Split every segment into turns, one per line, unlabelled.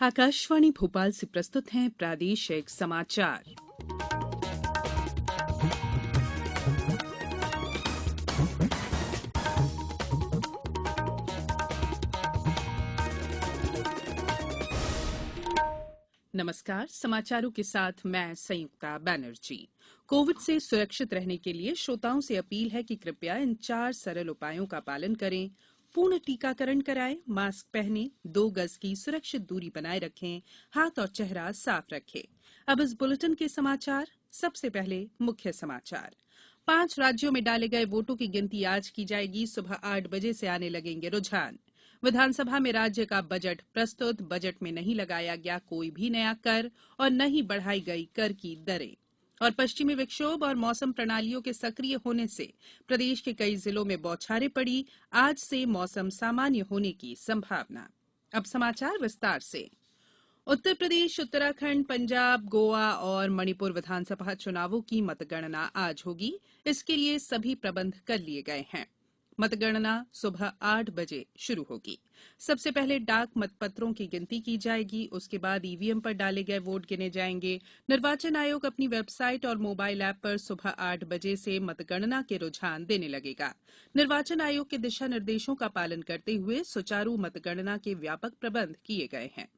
आकाशवाणी भोपाल से प्रस्तुत हैं प्रादेशिक समाचार। नमस्कार, समाचारों के साथ मैं संयुक्ता बैनर्जी। कोविड से सुरक्षित रहने के लिए श्रोताओं से अपील है कि कृपया इन 4 सरल उपायों का पालन करें। पूर्ण टीकाकरण कराएं, मास्क पहनें, 2 गज की सुरक्षित दूरी बनाए रखें, हाथ और चेहरा साफ रखें। अब इस बुलेटिन के समाचार। सबसे पहले मुख्य समाचार। 5 राज्यों में डाले गए वोटों की गिनती आज की जाएगी। सुबह 8 बजे से आने लगेंगे रुझान। विधानसभा में राज्य का बजट प्रस्तुत। बजट में नहीं लगाया गया कोई भी नया कर और न ही बढ़ाई गई कर की दरें। और पश्चिमी विक्षोभ और मौसम प्रणालियों के सक्रिय होने से प्रदेश के कई जिलों में बौछारें पड़ी। आज से मौसम सामान्य होने की संभावना। अब समाचार विस्तार से। उत्तर प्रदेश, उत्तराखंड, पंजाब, गोवा और मणिपुर विधानसभा चुनावों की मतगणना आज होगी। इसके लिए सभी प्रबंध कर लिए गए हैं। मतगणना सुबह 8 बजे शुरू होगी। सबसे पहले डाक मतपत्रों की गिनती की जाएगी। उसके बाद ईवीएम पर डाले गए वोट गिने जाएंगे। निर्वाचन आयोग अपनी वेबसाइट और मोबाइल ऐप पर सुबह 8 बजे से मतगणना के रुझान देने लगेगा। निर्वाचन आयोग के दिशा निर्देशों का पालन करते हुए सुचारू मतगणना के व्यापक प्रबंध किए गए हैं।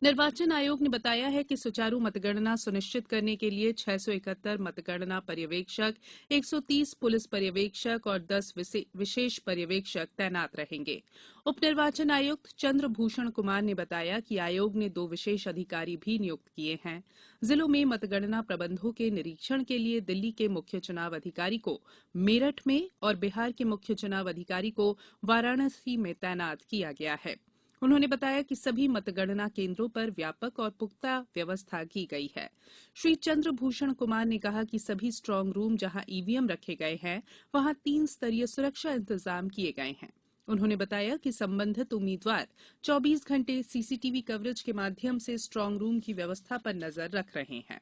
निर्वाचन आयोग ने बताया है कि सुचारू मतगणना सुनिश्चित करने के लिए 671 मतगणना पर्यवेक्षक, 130 पुलिस पर्यवेक्षक और 10 विशेष पर्यवेक्षक तैनात रहेंगे। उप निर्वाचन आयुक्त चंद्रभूषण कुमार ने बताया कि आयोग ने 2 विशेष अधिकारी भी नियुक्त किए हैं। जिलों में मतगणना प्रबंधों के निरीक्षण के लिए दिल्ली के मुख्य चुनाव अधिकारी को मेरठ में और बिहार के मुख्य चुनाव अधिकारी को वाराणसी में तैनात किया गया है। उन्होंने बताया कि सभी मतगणना केंद्रों पर व्यापक और पुख्ता व्यवस्था की गई है। श्री चंद्रभूषण कुमार ने कहा कि सभी स्ट्रांग रूम जहां ईवीएम रखे गए हैं, वहां 3 स्तरीय सुरक्षा इंतजाम किए गए हैं। उन्होंने बताया कि संबंधित उम्मीदवार 24 घंटे सीसीटीवी कवरेज के माध्यम से स्ट्रांग रूम की व्यवस्था पर नजर रख रहे हैं।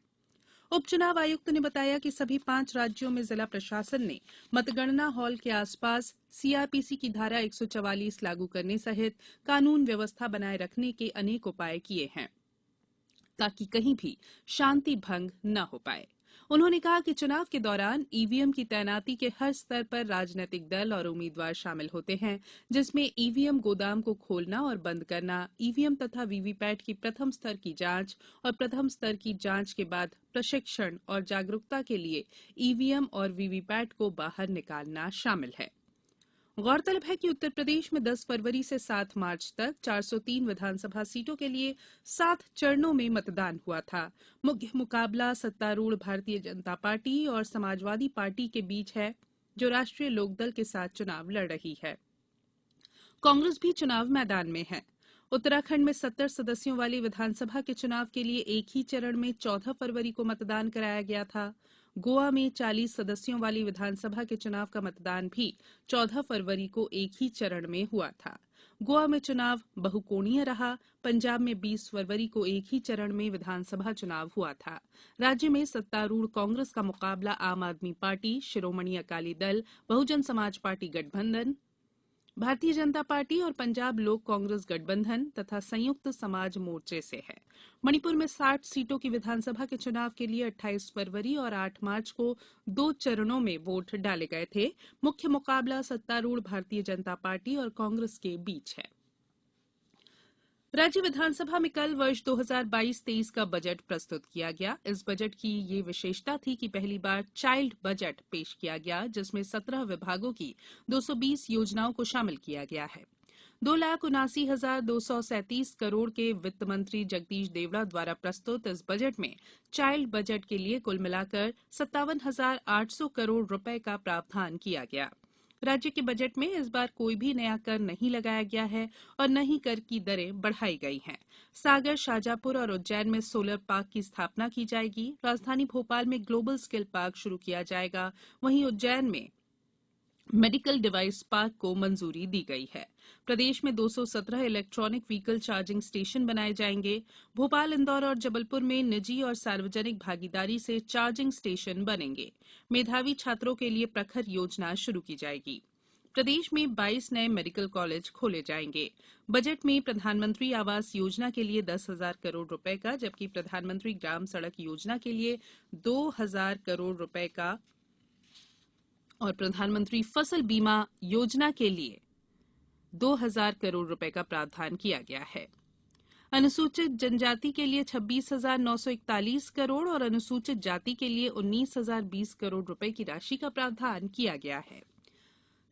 उपचुनाव आयुक्त ने बताया कि सभी 5 राज्यों में जिला प्रशासन ने मतगणना हॉल के आसपास सीआरपीसी की धारा 144 लागू करने सहित कानून व्यवस्था बनाए रखने के अनेक उपाय किए हैं ताकि कहीं भी शांति भंग न हो पाए। उन्होंने कहा कि चुनाव के दौरान ईवीएम की तैनाती के हर स्तर पर राजनीतिक दल और उम्मीदवार शामिल होते हैं, जिसमें ईवीएम गोदाम को खोलना और बंद करना, ईवीएम तथा वीवीपैट की प्रथम स्तर की जांच और प्रथम स्तर की जांच के बाद प्रशिक्षण और जागरूकता के लिए ईवीएम और वीवीपैट को बाहर निकालना शामिल है। गौरतलब है कि उत्तर प्रदेश में 10 फरवरी से 7 मार्च तक 403 विधानसभा सीटों के लिए 7 चरणों में मतदान हुआ था। मुख्य मुकाबला सत्तारूढ़ भारतीय जनता पार्टी और समाजवादी पार्टी के बीच है, जो राष्ट्रीय लोकदल के साथ चुनाव लड़ रही है। कांग्रेस भी चुनाव मैदान में है। उत्तराखंड में 70 सदस्यों वाली विधानसभा के चुनाव के लिए एक ही चरण में 14 फरवरी को मतदान कराया गया था। गोवा में 40 सदस्यों वाली विधानसभा के चुनाव का मतदान भी 14 फरवरी को एक ही चरण में हुआ था। गोवा में चुनाव बहुकोणीय रहा। पंजाब में 20 फरवरी को एक ही चरण में विधानसभा चुनाव हुआ था। राज्य में सत्तारूढ़ कांग्रेस का मुकाबला आम आदमी पार्टी, शिरोमणि अकाली दल, बहुजन समाज पार्टी गठबंधन, भारतीय जनता पार्टी और पंजाब लोक कांग्रेस गठबंधन तथा संयुक्त समाज मोर्चे से है। मणिपुर में 60 सीटों की विधानसभा के चुनाव के लिए 28 फरवरी और 8 मार्च को 2 चरणों में वोट डाले गए थे। मुख्य मुकाबला सत्तारूढ़ भारतीय जनता पार्टी और कांग्रेस के बीच है। राज्य विधानसभा में कल वर्ष 2022-23 का बजट प्रस्तुत किया गया। इस बजट की ये विशेषता थी कि पहली बार चाइल्ड बजट पेश किया गया, जिसमें 17 विभागों की 220 योजनाओं को शामिल किया गया है। 2,79,237 करोड़ के वित्त मंत्री जगदीश देवड़ा द्वारा प्रस्तुत इस बजट में चाइल्ड बजट के लिए कुल मिलाकर 57,800 करोड़ रुपए का प्रावधान किया गया। राज्य के बजट में इस बार कोई भी नया कर नहीं लगाया गया है और न ही कर की दरें बढ़ाई गई हैं। सागर, शाजापुर और उज्जैन में सोलर पार्क की स्थापना की जाएगी। राजधानी भोपाल में ग्लोबल स्किल पार्क शुरू किया जाएगा। वहीं उज्जैन में मेडिकल डिवाइस पार्क को मंजूरी दी गई है। प्रदेश में 217 इलेक्ट्रॉनिक व्हीकल चार्जिंग स्टेशन बनाए जाएंगे। भोपाल, इंदौर और जबलपुर में निजी और सार्वजनिक भागीदारी से चार्जिंग स्टेशन बनेंगे। मेधावी छात्रों के लिए प्रखर योजना शुरू की जाएगी। प्रदेश में 22 नए मेडिकल कॉलेज खोले जाएंगे। बजट में प्रधानमंत्री आवास योजना के लिए 10,000 करोड़ रुपए का, जबकि प्रधानमंत्री ग्राम सड़क योजना के लिए 2,000 करोड़ रुपए का और प्रधानमंत्री फसल बीमा योजना के लिए 2,000 करोड़ रुपए का प्रावधान किया गया है। अनुसूचित जनजाति के लिए 26,941 करोड़ और अनुसूचित जाति के लिए 19,020 करोड़ रुपए की राशि का प्रावधान किया गया है।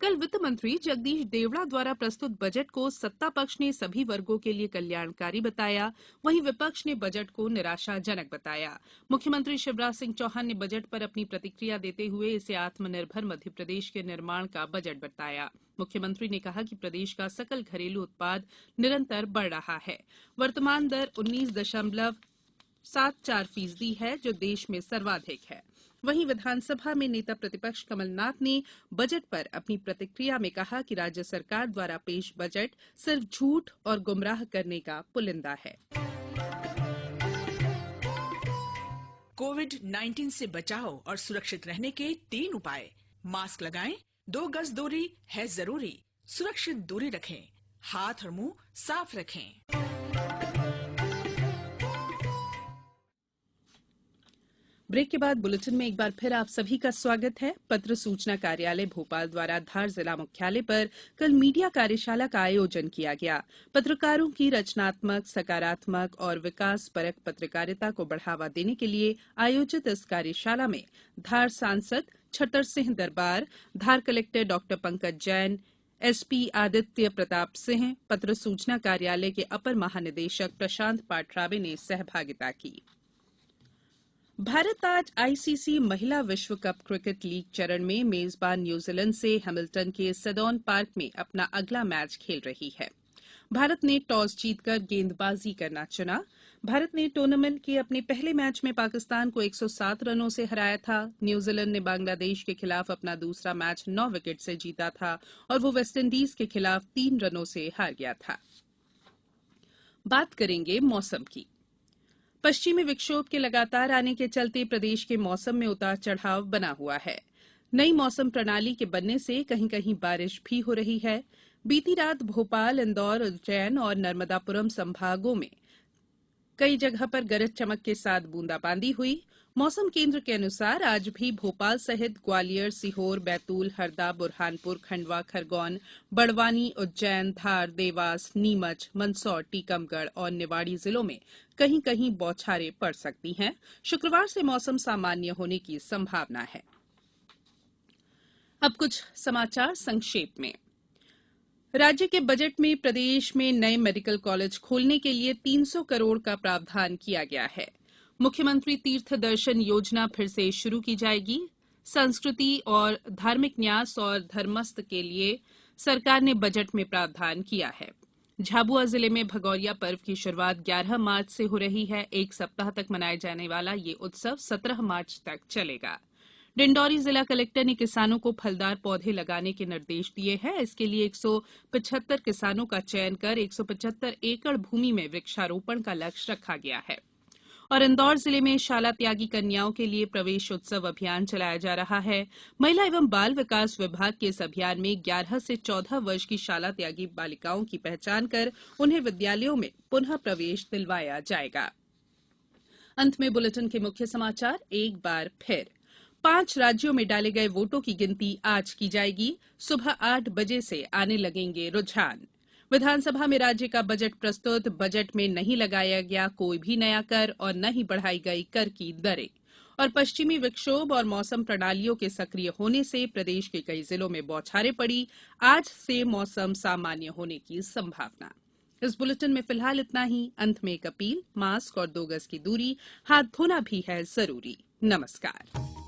कल वित्त मंत्री जगदीश देवड़ा द्वारा प्रस्तुत बजट को सत्ता पक्ष ने सभी वर्गों के लिए कल्याणकारी बताया, वहीं विपक्ष ने बजट को निराशाजनक बताया। मुख्यमंत्री शिवराज सिंह चौहान ने बजट पर अपनी प्रतिक्रिया देते हुए इसे आत्मनिर्भर मध्यप्रदेश के निर्माण का बजट बताया। मुख्यमंत्री ने कहा कि प्रदेश का सकल घरेलू उत्पाद निरंतर बढ़ रहा है। वर्तमान दर 19.74% है, जो देश में सर्वाधिक है। वहीं विधानसभा में नेता प्रतिपक्ष कमलनाथ ने बजट पर अपनी प्रतिक्रिया में कहा कि राज्य सरकार द्वारा पेश बजट सिर्फ झूठ और गुमराह करने का पुलिंदा है।
कोविड-19 से बचाव और सुरक्षित रहने के 3 उपाय। मास्क लगाएं, 2 गज दूरी है जरूरी, सुरक्षित दूरी रखें, हाथ और मुंह साफ रखें।
ब्रेक के बाद बुलेटिन में एक बार फिर आप सभी का स्वागत है। पत्र सूचना कार्यालय भोपाल द्वारा धार जिला मुख्यालय पर कल मीडिया कार्यशाला का आयोजन किया गया। पत्रकारों की रचनात्मक, सकारात्मक और विकास परक पत्रकारिता को बढ़ावा देने के लिए आयोजित इस कार्यशाला में धार सांसद छतर सिंह दरबार, धार कलेक्टर डॉ पंकज जैन, एसपी आदित्य प्रताप सिंह, पत्र सूचना कार्यालय के अपर महानिदेशक प्रशांत पाठराबे ने सहभागिता की। भारत आज आईसीसी महिला विश्व कप क्रिकेट लीग चरण में मेजबान न्यूजीलैंड से हैमिल्टन के सेडॉन पार्क में अपना अगला मैच खेल रही है। भारत ने टॉस जीतकर गेंदबाजी करना चुना। भारत ने टूर्नामेंट के अपने पहले मैच में पाकिस्तान को 107 रनों से हराया था। न्यूजीलैंड ने बांग्लादेश के खिलाफ अपना दूसरा मैच 9 विकेट से जीता था और वो वेस्टइंडीज के खिलाफ 3 रनों से हार गया था। बात करेंगे मौसम की। पश्चिमी विक्षोभ के लगातार आने के चलते प्रदेश के मौसम में उतार चढ़ाव बना हुआ है। नई मौसम प्रणाली के बनने से कहीं कहीं बारिश भी हो रही है। बीती रात भोपाल, इंदौर, उज्जैन और नर्मदापुरम संभागों में कई जगह पर गरज चमक के साथ बूंदाबांदी हुई। मौसम केंद्र के अनुसार आज भी भोपाल सहित ग्वालियर, सीहोर, बैतूल, हरदा, बुरहानपुर, खंडवा, खरगोन, बड़वानी, उज्जैन, धार, देवास, नीमच, मंदसौर, टीकमगढ़ और निवाड़ी जिलों में कहीं कहीं बौछारें पड़ सकती हैं। शुक्रवार से मौसम सामान्य होने की संभावना है। अब कुछ समाचार संक्षेप में। राज्य के बजट में प्रदेश में नए मेडिकल कॉलेज खोलने के लिए 300 करोड़ का प्रावधान किया गया है। मुख्यमंत्री तीर्थ दर्शन योजना फिर से शुरू की जाएगी। संस्कृति और धार्मिक न्यास और धर्मस्थ के लिए सरकार ने बजट में प्रावधान किया है। झाबुआ जिले में भगौरिया पर्व की शुरुआत 11 मार्च से हो रही है। 1 सप्ताह तक मनाए जाने वाला ये उत्सव 17 मार्च तक चलेगा। डिंडौरी जिला कलेक्टर ने किसानों को फलदार पौधे लगाने के निर्देश दिए हैं। इसके लिए 175 किसानों का चयन कर 175 एकड़ भूमि में वृक्षारोपण का लक्ष्य रखा गया है। और इंदौर जिले में शाला त्यागी कन्याओं के लिए प्रवेश उत्सव अभियान चलाया जा रहा है। महिला एवं बाल विकास विभाग के इस अभियान में 11 से 14 वर्ष की शाला त्यागी बालिकाओं की पहचान कर उन्हें विद्यालयों में पुनः प्रवेश दिलवाया जाएगा। अंत में बुलेटिन के मुख्य समाचार एक बार फिर। 5 राज्यों में डाले गए वोटों की गिनती आज की जाएगी। सुबह 8 बजे से आने लगेंगे रुझान। विधानसभा में राज्य का बजट प्रस्तुत। बजट में नहीं लगाया गया कोई भी नया कर और न ही बढ़ाई गई कर की दरें। और पश्चिमी विक्षोभ और मौसम प्रणालियों के सक्रिय होने से प्रदेश के कई जिलों में बौछारें पड़ी। आज से मौसम सामान्य होने की संभावना। इस बुलेटिन में फिलहाल इतना ही। अंत में एक अपील, मास्क और 2 गज की दूरी, हाथ धोना भी है जरूरी। नमस्कार।